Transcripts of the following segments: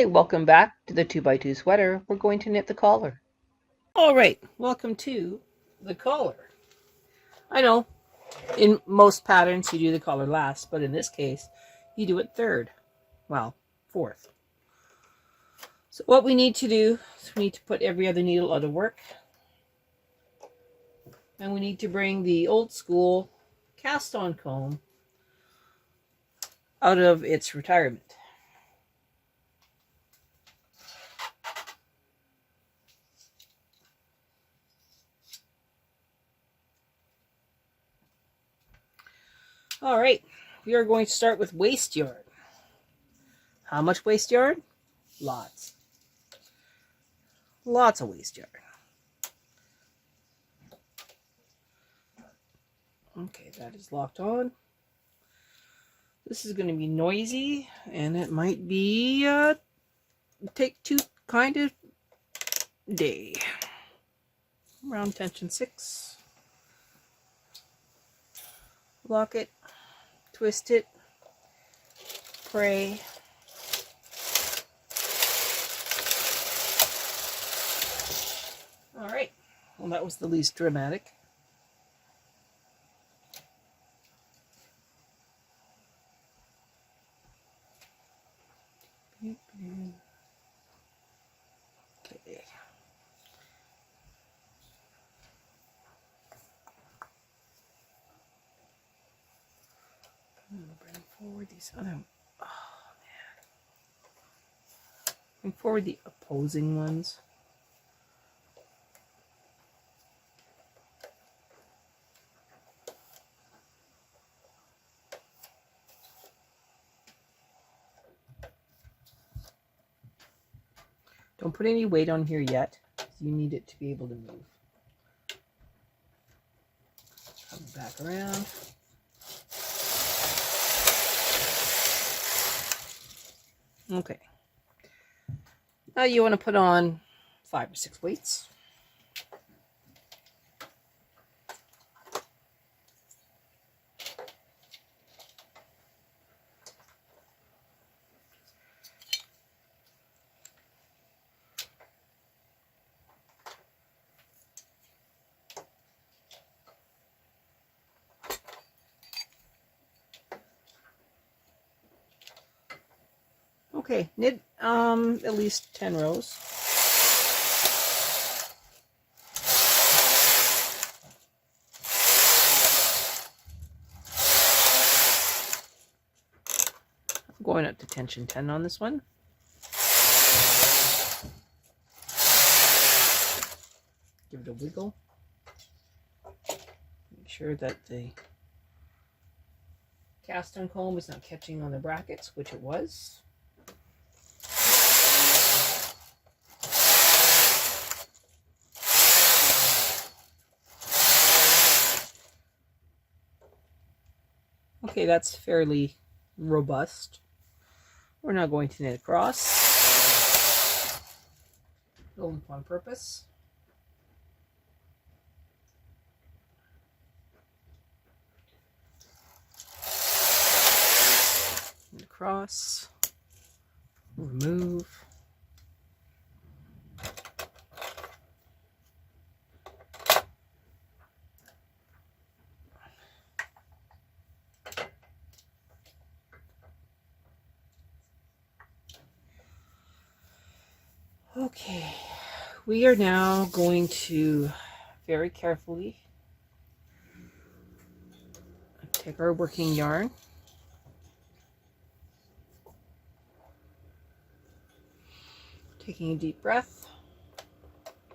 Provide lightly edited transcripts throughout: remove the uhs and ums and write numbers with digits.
Okay, welcome back to the 2x2 sweater. We're going to knit the collar. All right, welcome to the collar. I know in most patterns you do the collar last, but in this case you do it third. Well, fourth. So what we need to do is we need to put every other needle out of work. And we need to bring the old school cast on comb out of its retirement. All right, we are going to start with waste yarn. How much waste yarn? Lots. Lots of waste yarn. Okay, that is locked on. This is going to be noisy, and it might be take two kind of day. Round tension 6. Lock it, twist it, pray. All right, well, that was the least dramatic. Okay. I'm gonna bring forward these other. Oh man! Bring forward the opposing ones. Don't put any weight on here yet. You need it to be able to move. Come back around. Okay. Now you want to put on 5 or 6 weights. Okay, knit at least 10 rows. I'm going up to tension 10 on this one. Give it a wiggle. Make sure that the cast on comb is not catching on the brackets, which it was. Okay, that's fairly robust. We're now going to knit across. Build on purpose. Knit across. Remove. Okay, we are now going to very carefully take our working yarn, taking a deep breath,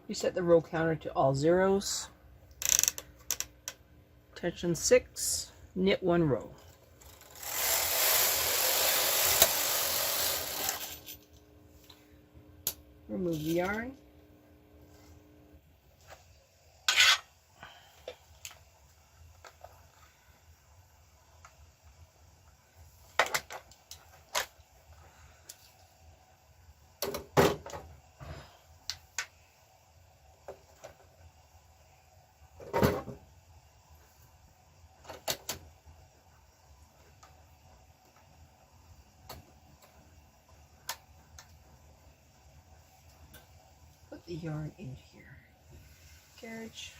reset the row counter to all zeros, tension 6, knit 1 row. Remove the yarn. the yarn in here. Carriage.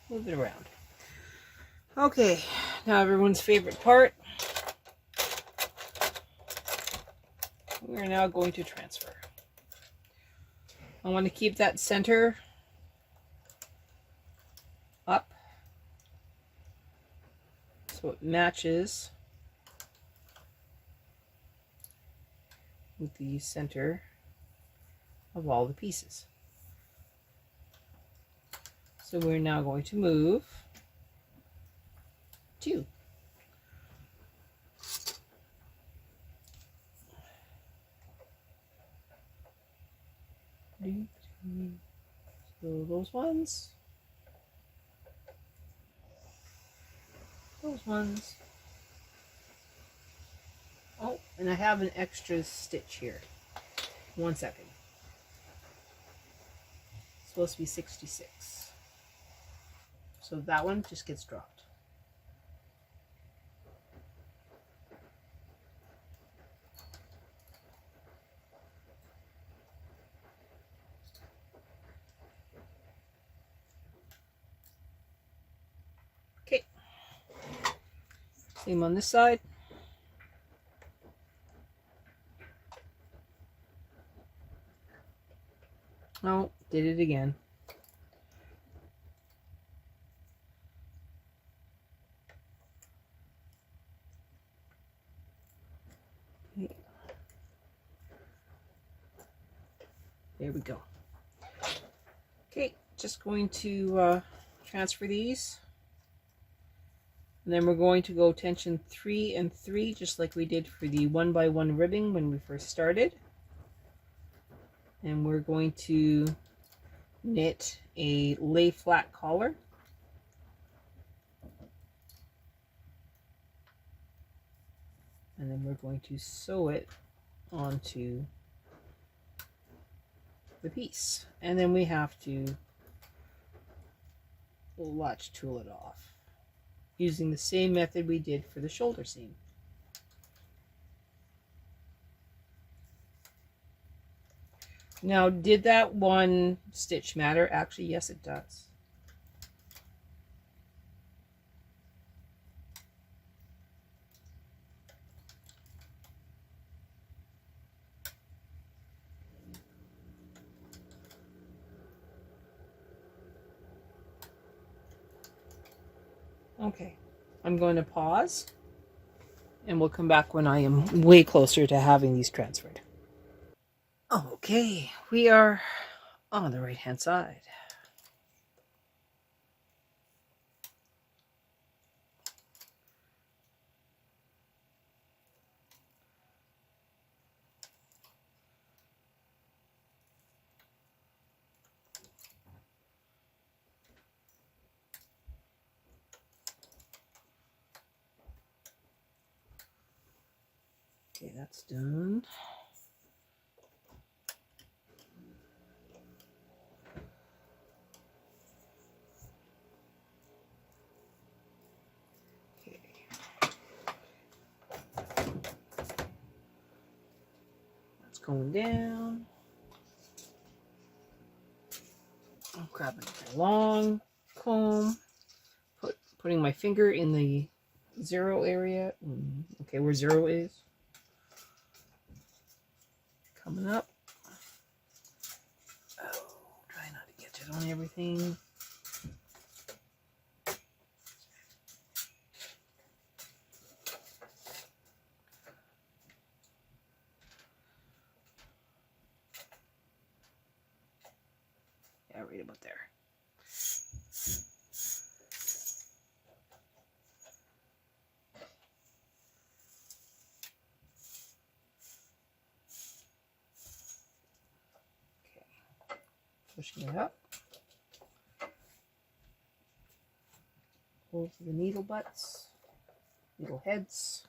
Move it around. Okay, now everyone's favorite part. We're now going to transfer. I want to keep that center up so it matches with the center of all the pieces. So we're now going to move 2. So those ones, oh, and I have an extra stitch here. 1 second. It's supposed to be 66. So that one just gets dropped. Okay. Same on this side. Oh, did it again. There we go. Okay, just going to transfer these. And then we're going to go tension 3 and 3, just like we did for the 1x1 ribbing when we first started. And we're going to knit a lay flat collar. And then we're going to sew it onto the piece. And then we have to latch tool it off using the same method we did for the shoulder seam. Now, did that one stitch matter? Actually, yes, it does. Okay, I'm going to pause and we'll come back when I am way closer to having these transferred. Okay, we are on the right hand side. Okay, that's done. Okay. That's going down. I'm grabbing a long comb, putting my finger in the 0 area. Okay, where 0 is. Coming up. Oh, try not to get it on everything. Yeah, right about there. Okay, pushing it up. Over the needle butts, needle heads.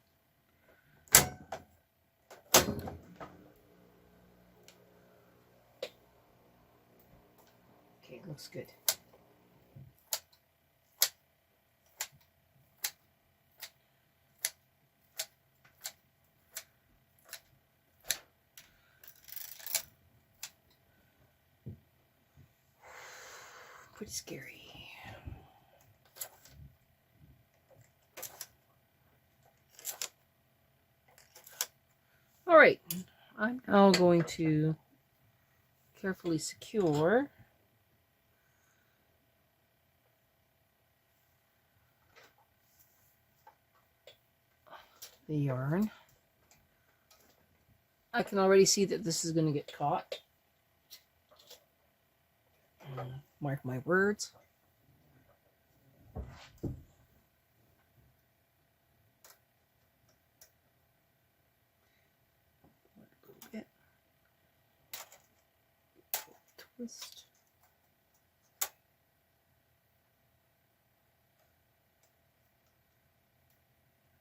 Okay, looks good. pretty scary. All right, I'm now going to carefully secure the yarn. I can already see that this is going to get caught. Mark my words. Twist.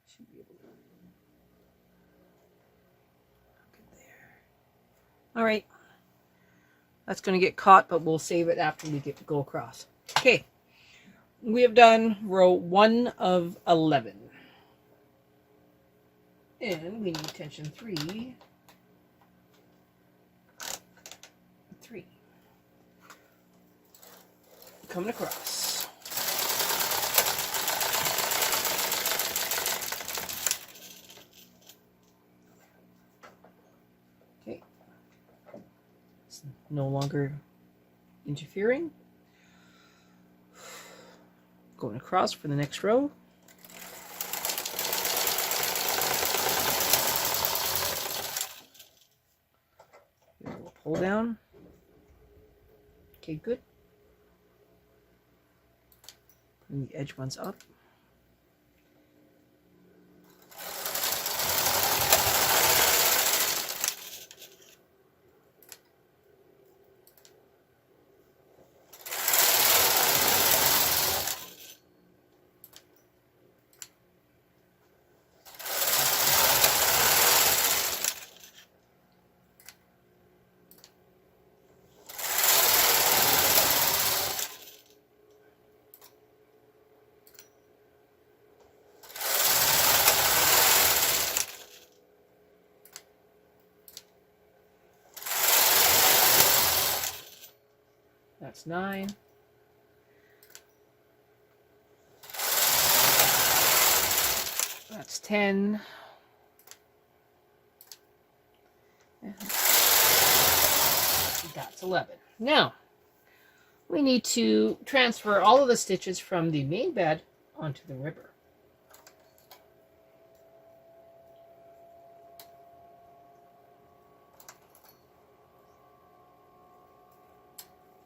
Should be able to look at there. All right, that's going to get caught, but we'll save it after we go across. Okay, we have done row 1 of 11, and we need tension 3. Coming across. Okay. It's no longer interfering. Going across for the next row. We'll pull down. Okay, good. And the edge one's up. That's 9. That's 10. And that's 11. Now, we need to transfer all of the stitches from the main bed onto the ribber.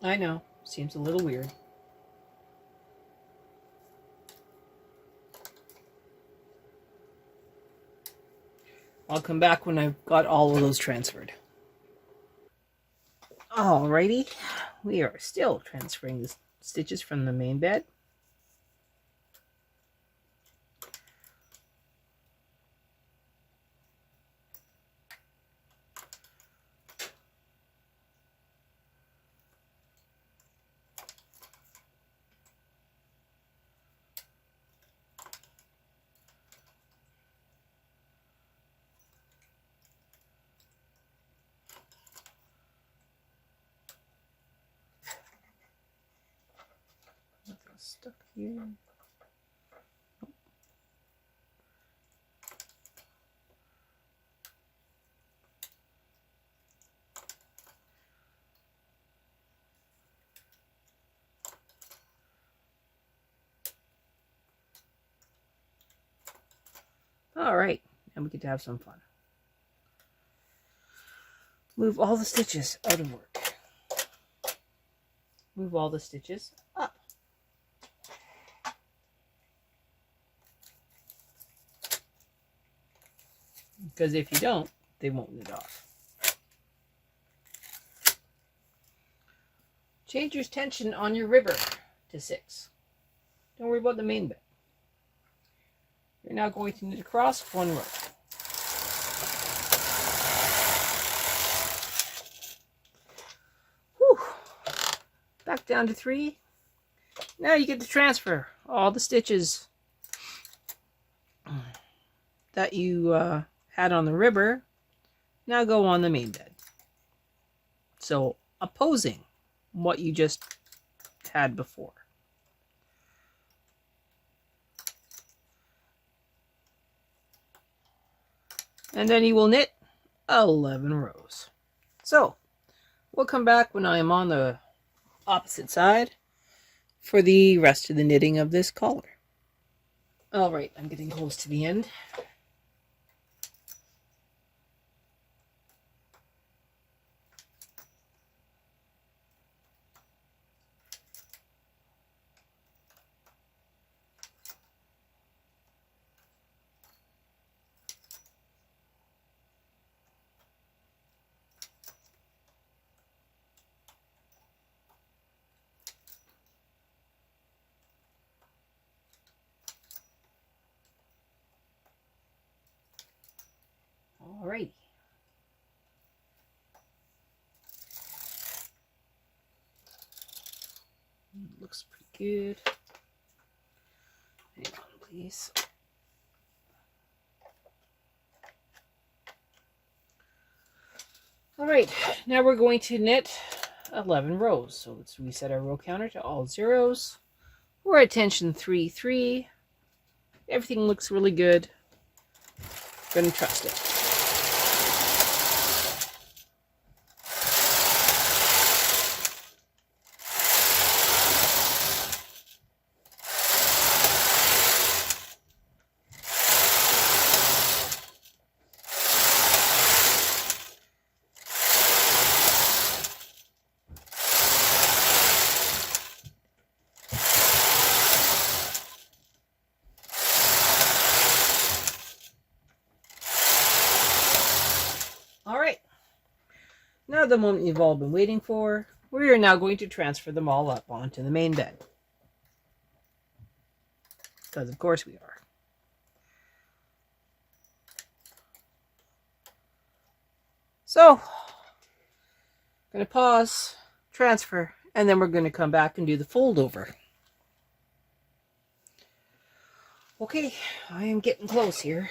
I know, seems a little weird. I'll come back when I've got all of those transferred. Alrighty, we are still transferring the stitches from the main bed. Stuck here. All right, and we get to have some fun. Move all the stitches out of work. Move all the stitches up. Because if you don't, they won't knit off. Change your tension on your ribber to 6. Don't worry about the main bit. You're now going to knit across 1 row. Whew. Back down to 3. Now you get to transfer all the stitches that you had on the ribber. Now go on the main bed. So opposing what you just had before. And then you will knit 11 rows. So we'll come back when I am on the opposite side for the rest of the knitting of this collar. All right, I'm getting close to the end. Alrighty. Looks pretty good. Hang on, please. Alright, now we're going to knit 11 rows. So let's reset our row counter to all zeros. We're at tension 3, 3. Everything looks really good. Gonna trust it. Alright, now the moment you've all been waiting for, we are now going to transfer them all up onto the main bed. Because of course we are. So, I'm going to pause, transfer, and then we're going to come back and do the fold over. Okay, I am getting close here.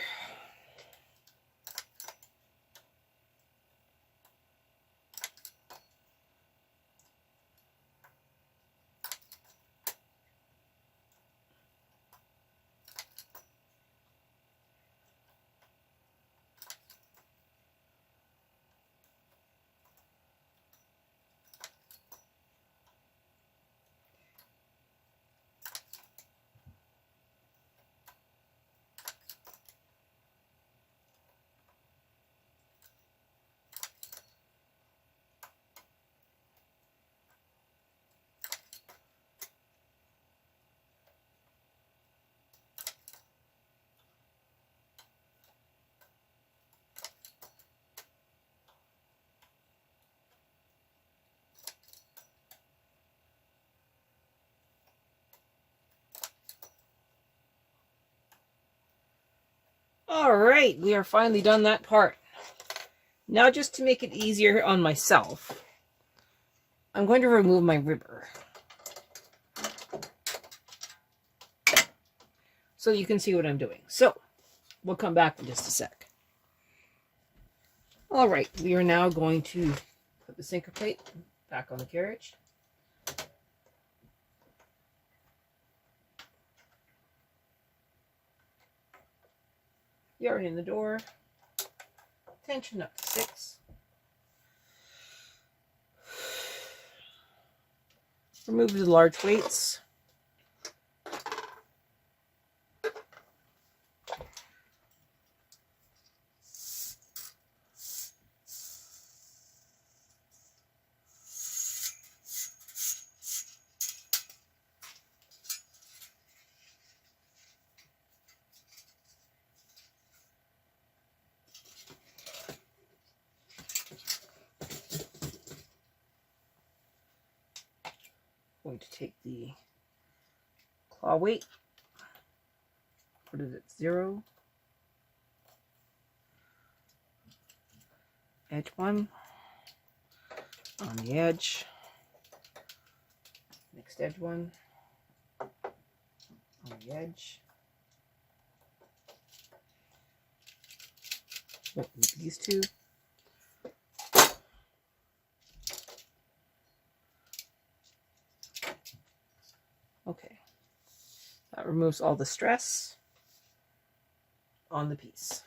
Alright, we are finally done that part. Now just to make it easier on myself, I'm going to remove my ribber. So you can see what I'm doing. So, we'll come back in just a sec. Alright, we are now going to put the sinker plate back on the carriage. Yarn in the door, tension up to 6. Remove the large weights. Going to take the claw weight, put it at 0, edge 1, on the edge, next edge 1, on the edge, these two, removes all the stress on the piece.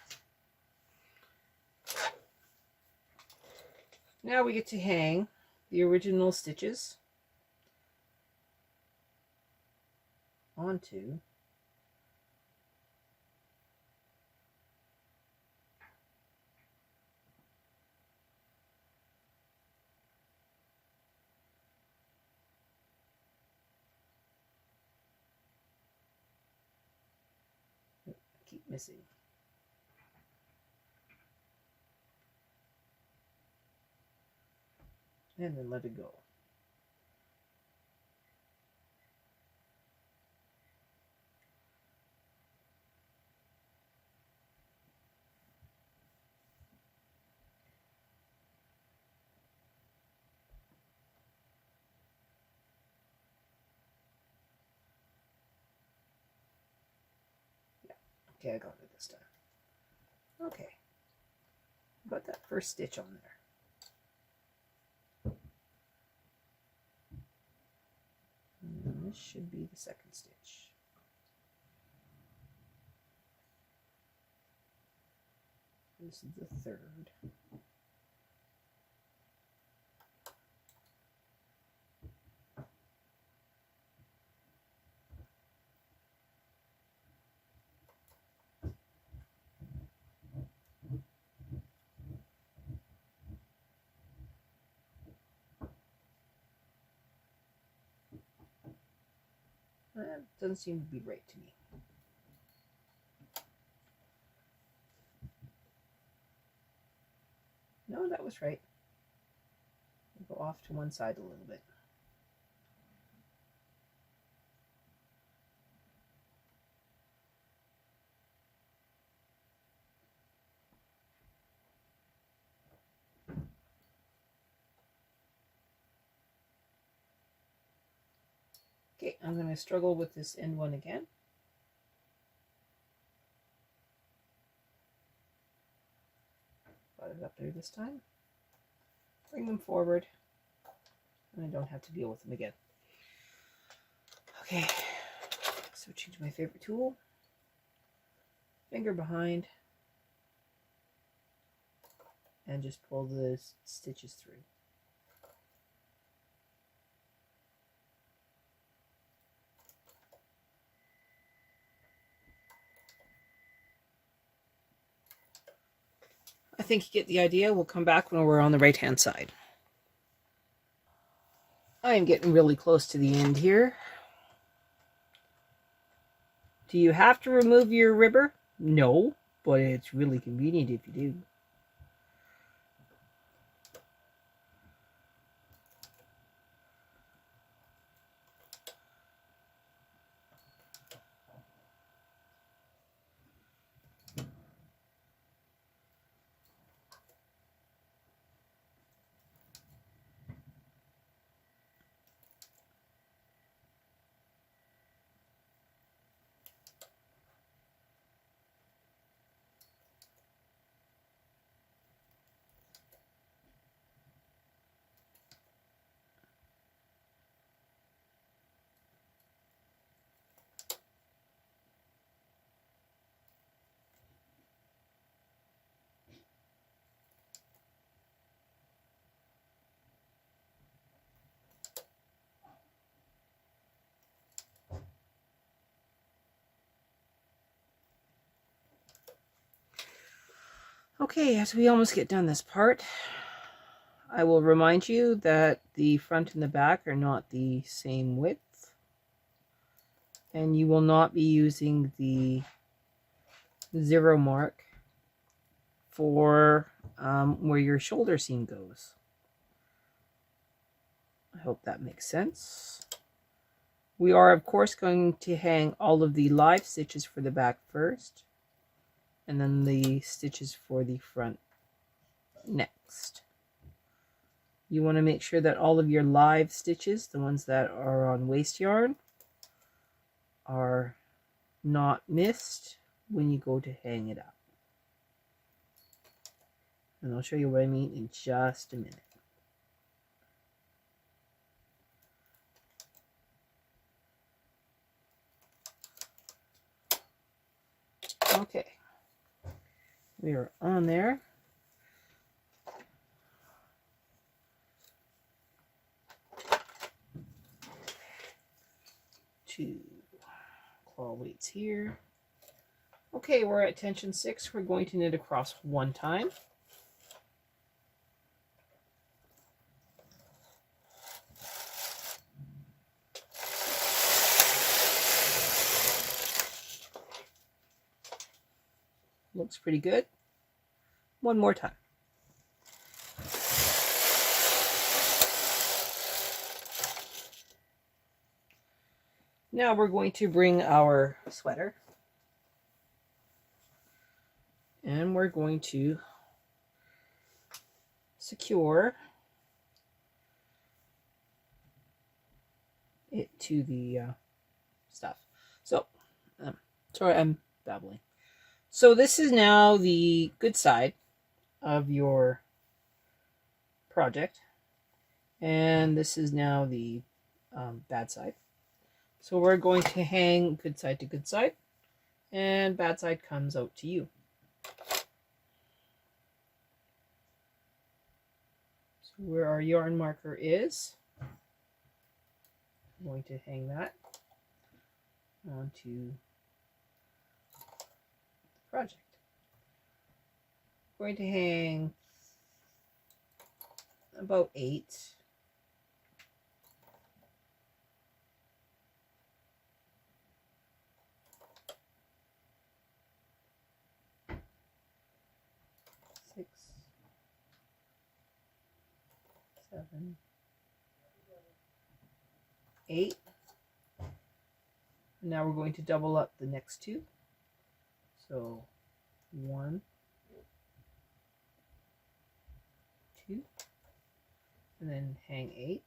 Now we get to hang the original stitches onto missing. And then let it go. Yeah, okay, I got it this time. Okay, got that first stitch on there. And this should be the second stitch. This is the third. That doesn't seem to be right to me. No, that was right. I'll go off to one side a little bit. Okay, I'm going to struggle with this end one again. Got it up there this time. Bring them forward, and I don't have to deal with them again. Okay, switching to my favorite tool. Finger behind, and just pull the stitches through. I think you get the idea. We'll come back when we're on the right hand side. I am getting really close to the end here. Do you have to remove your ribber? No, but it's really convenient if you do. Okay, as we almost get done this part, I will remind you that the front and the back are not the same width, and you will not be using the 0 mark for where your shoulder seam goes. I hope that makes sense. We are, of course, going to hang all of the live stitches for the back first, and then the stitches for the front next. You want to make sure that all of your live stitches, the ones that are on waste yarn, are not missed when you go to hang it up. And I'll show you what I mean in just a minute. We are on there. Two claw weights here. Okay, we're at tension 6. We're going to knit across one time. Looks pretty good. One more time. Now we're going to bring our sweater and we're going to secure it to the stuff. So, sorry, I'm babbling. So this is now the good side of your project, and this is now the bad side. So we're going to hang good side to good side, and bad side comes out to you. So where our yarn marker is, I'm going to hang that onto the project. I'm going to hang about 8. Six, 7, 8. Now we're going to double up the next 2. So 1, 2, and then hang 8.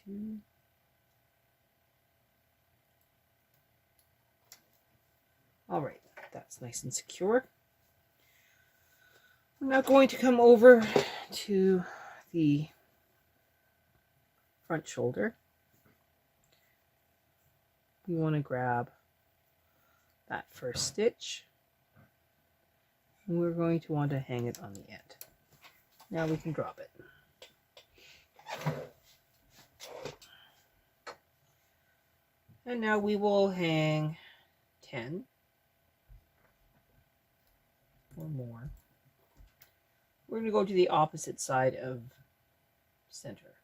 Two. All right, that's nice and secure. I'm now going to come over to the front shoulder. You want to grab that first stitch, and we're going to want to hang it on the end. Now we can drop it. And now we will hang 10 or more. We're going to go to the opposite side of center.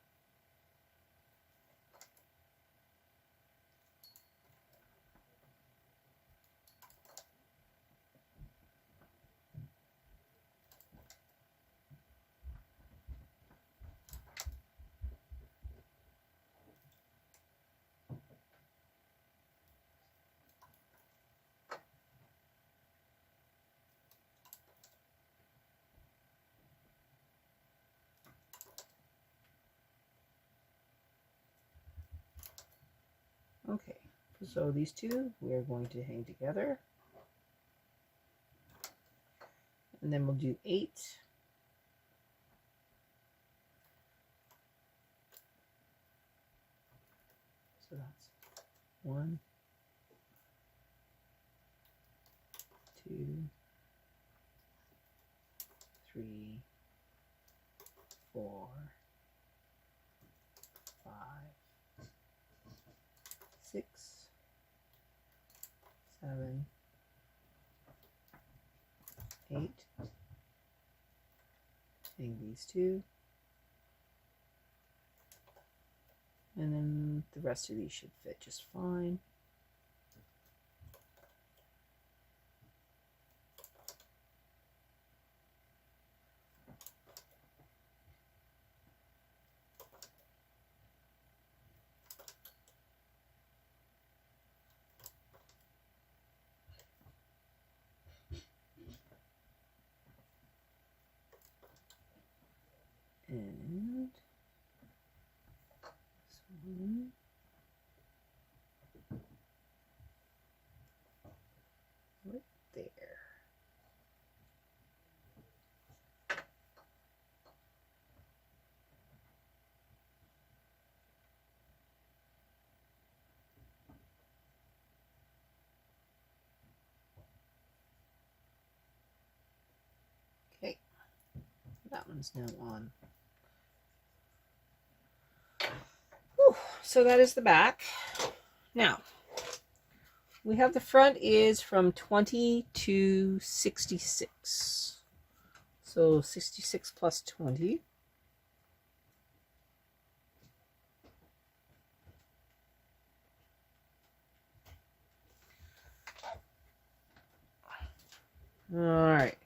Okay, so these two we are going to hang together, and then we'll do 8. So that's 1, 2, 3, 4, 5, 6, 7, 8. Hang these two. And then the rest of these should fit just fine. And this one. Right there. Okay, that one's now on. Whew. So that is the back. Now, we have the front is from 20 to 66. So 66 plus 20. All right.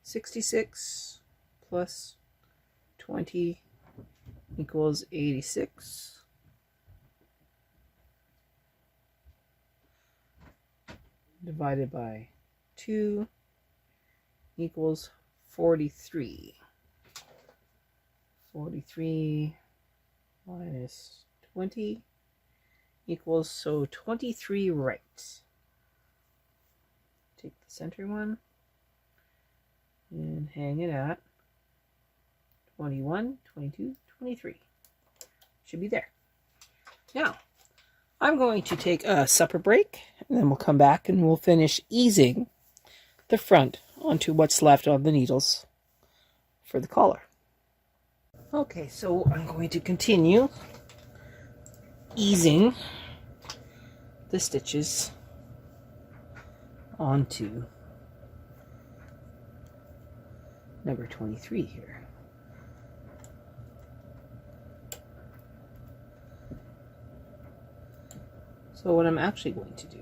66 plus 20 equals 86. Divided by 2 equals 43. 43 minus 20 equals, so 23 right. Take the center one and hang it at 21, 22, 23. Should be there. Now, I'm going to take a supper break, and then we'll come back and we'll finish easing the front onto what's left on the needles for the collar. Okay, so I'm going to continue easing the stitches onto number 23 here. So what I'm actually going to do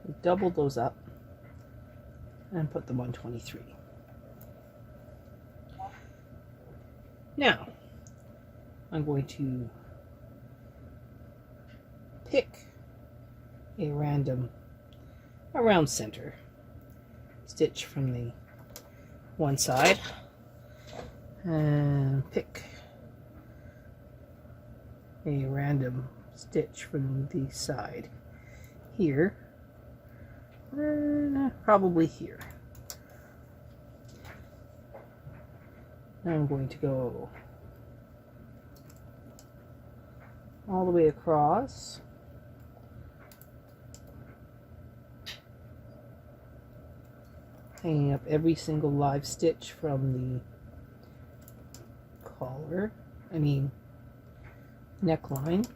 is double those up and put them on 23. Now, I'm going to pick a random around center stitch from the one side and pick a random stitch from the side here, and probably here. Now I'm going to go all the way across, hanging up every single live stitch from the neckline.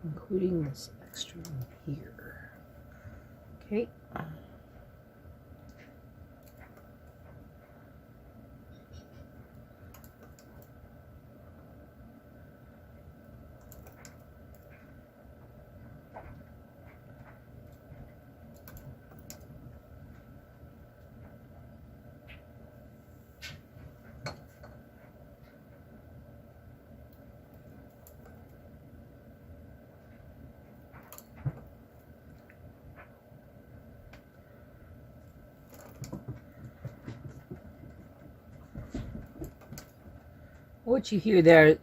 Including this extra one here. Okay. What you hear there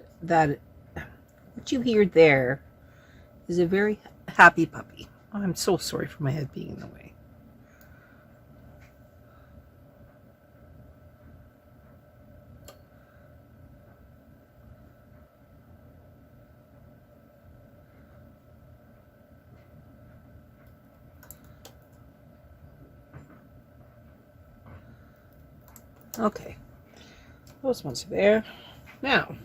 is a very happy puppy. I'm so sorry for my head being in the way. Okay, those ones are there. Now,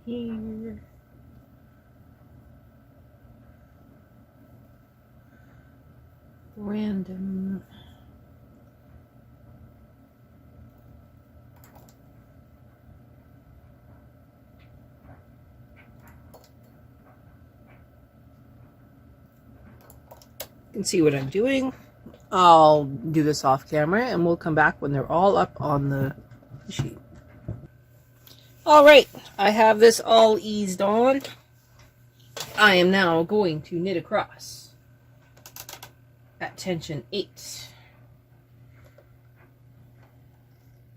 here. Random. You can see what I'm doing. I'll do this off camera and we'll come back when they're all up on the sheet. Alright, I have this all eased on. I am now going to knit across at tension 8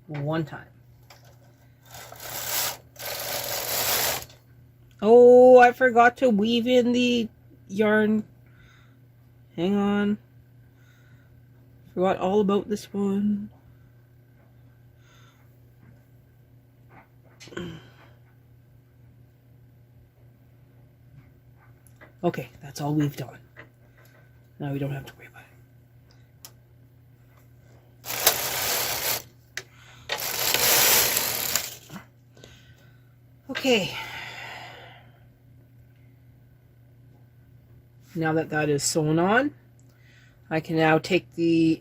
one time. Oh, I forgot to weave in the yarn. Hang on. Forgot all about this one. Okay, that's all weaved on. Now we don't have to worry about it. Okay. Now that that is sewn on, I can now take the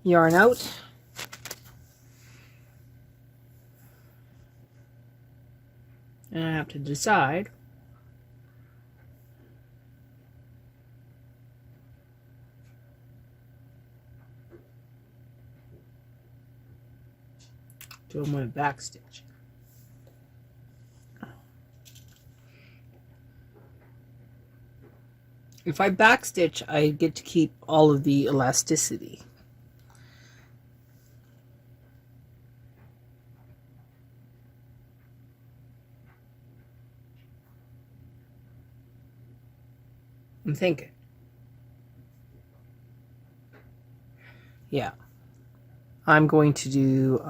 yarn out. And I have to decide do my back stitch. If I back stitch, I get to keep all of the elasticity. I'm thinking. Yeah. I'm going to do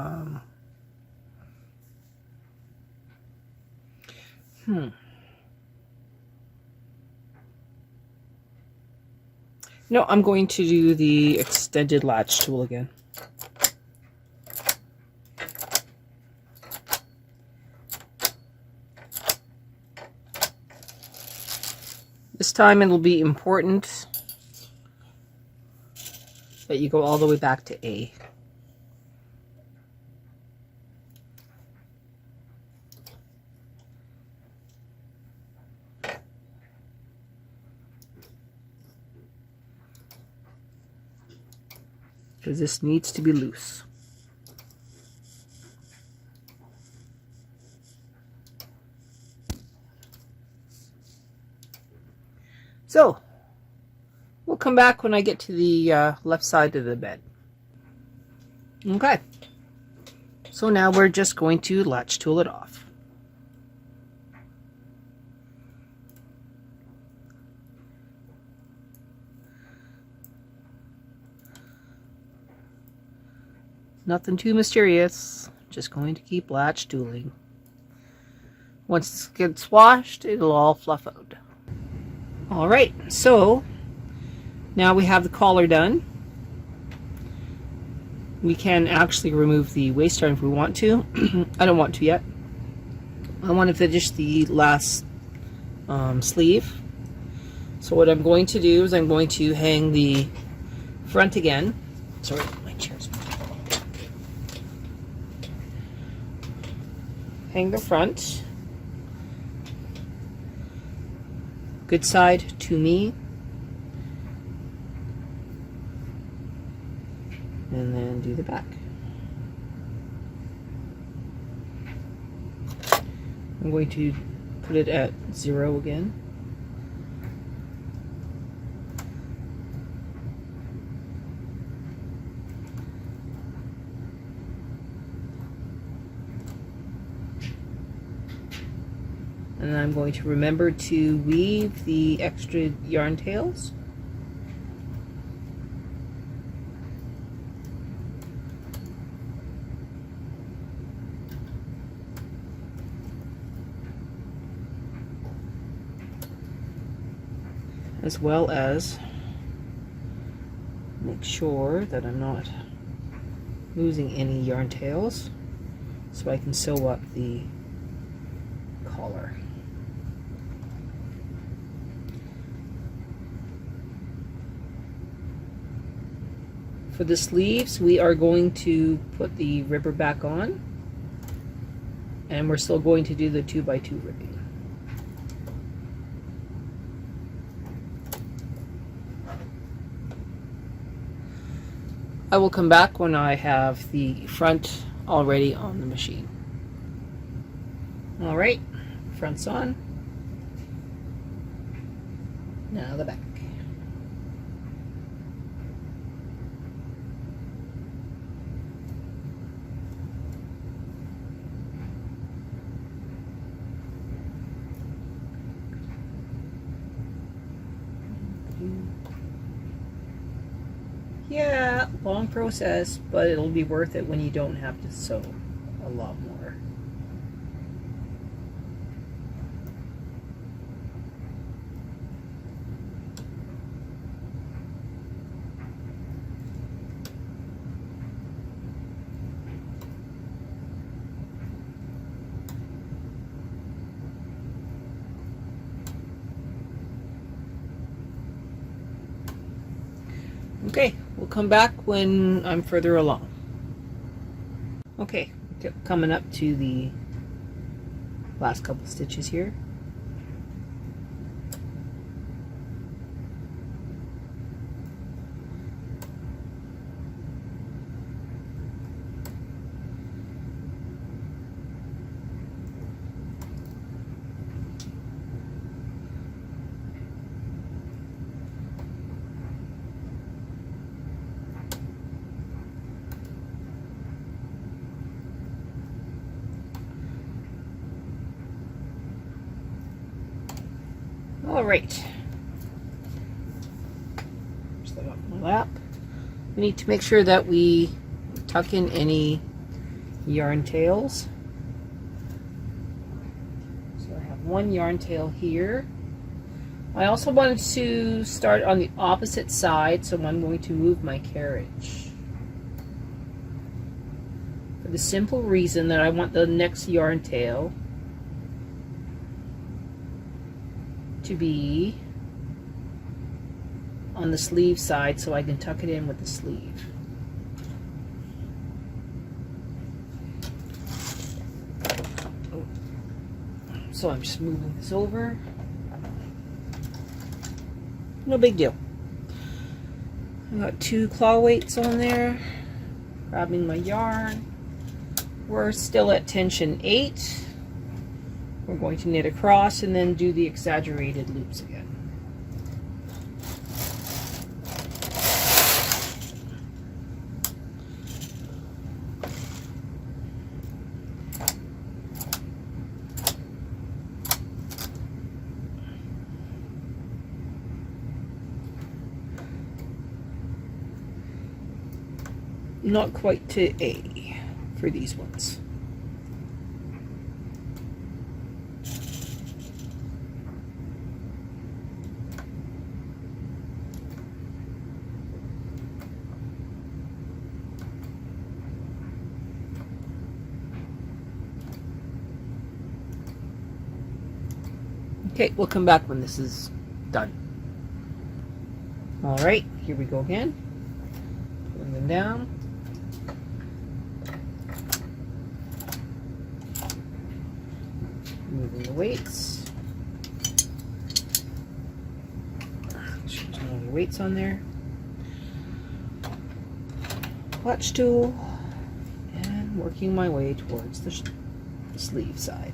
No, I'm going to do the extended latch tool again. This time it'll be important that you go all the way back to A. Because this needs to be loose. So, we'll come back when I get to the left side of the bed. Okay. So now we're just going to latch tool it off. Nothing too mysterious, just going to keep latch tooling. Once it gets washed, it'll all fluff out. Alright, so now we have the collar done. We can actually remove the waist yarn if we want to. I don't want to yet. I want to finish the last sleeve. So what I'm going to do is I'm going to hang the front again. Sorry, my chair's hang the front. Good side to me. And then do the back. I'm going to put it at 0 again. And I'm going to remember to weave the extra yarn tails. As well as make sure that I'm not losing any yarn tails. so I can sew up the collar. For the sleeves, we are going to put the ribber back on, and we're still going to do the 2x2 ribbing. I will come back when I have the front already on the machine. All right, front's on. Now the back. Yeah, long process, but it'll be worth it when you don't have to sew a lot more. Okay, we'll come back when I'm further along. Okay, coming up to the last couple stitches here. All right, just that off my lap. We need to make sure that we tuck in any yarn tails. So I have one yarn tail here. I also wanted to start on the opposite side, so I'm going to move my carriage. For the simple reason that I want the next yarn tail to be on the sleeve side, so I can tuck it in with the sleeve. So I'm just moving this over. No big deal. I got 2 claw weights on there. Grabbing my yarn. We're still at tension 8. We're going to knit across and then do the exaggerated loops again. Not quite to A for these ones. Okay, we'll come back when this is done. All right, here we go again. Putting them down. Moving the weights. There's no other weights on there. Watch tool. And working my way towards the sleeve side.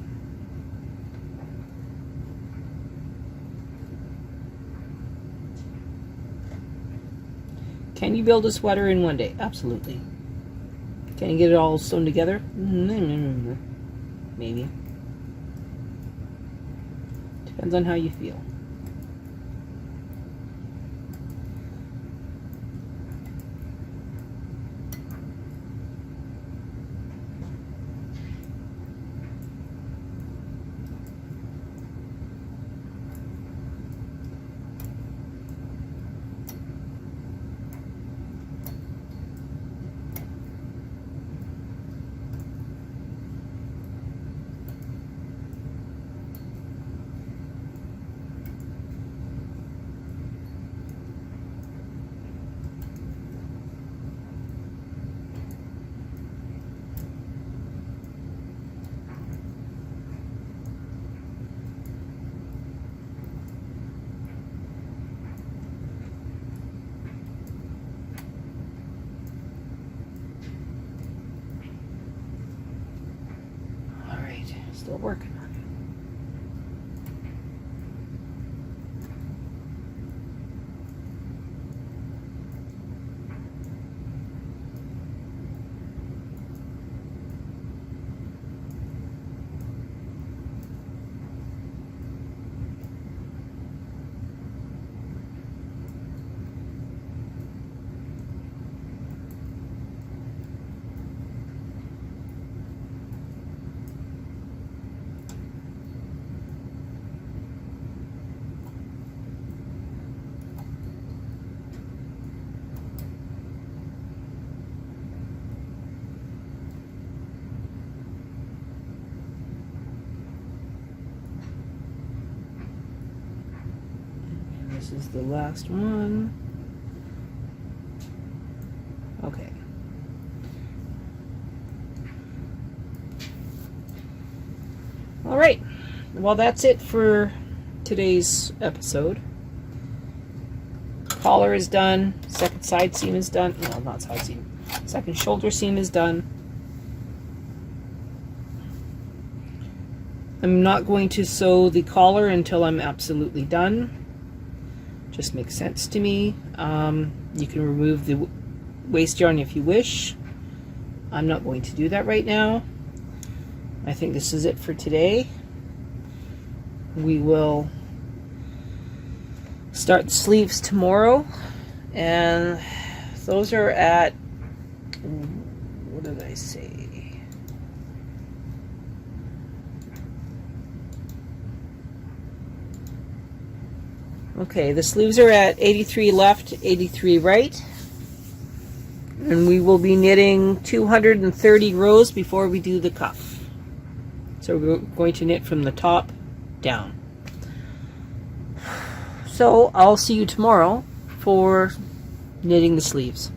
Can you build a sweater in one day? Absolutely. Can you get it all sewn together? Maybe. Depends on how you feel. working on it. This is the last one. Okay. All right. Well, that's it for today's episode. Collar is done. Second side seam is done. No, not side seam. Second shoulder seam is done. I'm not going to sew the collar until I'm absolutely done. Just makes sense to me. You can remove the waste yarn if you wish. I'm not going to do that right now. I think this is it for today. We will start the sleeves tomorrow, and those are at, what did I say? Okay, the sleeves are at 83 left, 83 right. And we will be knitting 230 rows before we do the cuff. So we're going to knit from the top down. So I'll see you tomorrow for knitting the sleeves.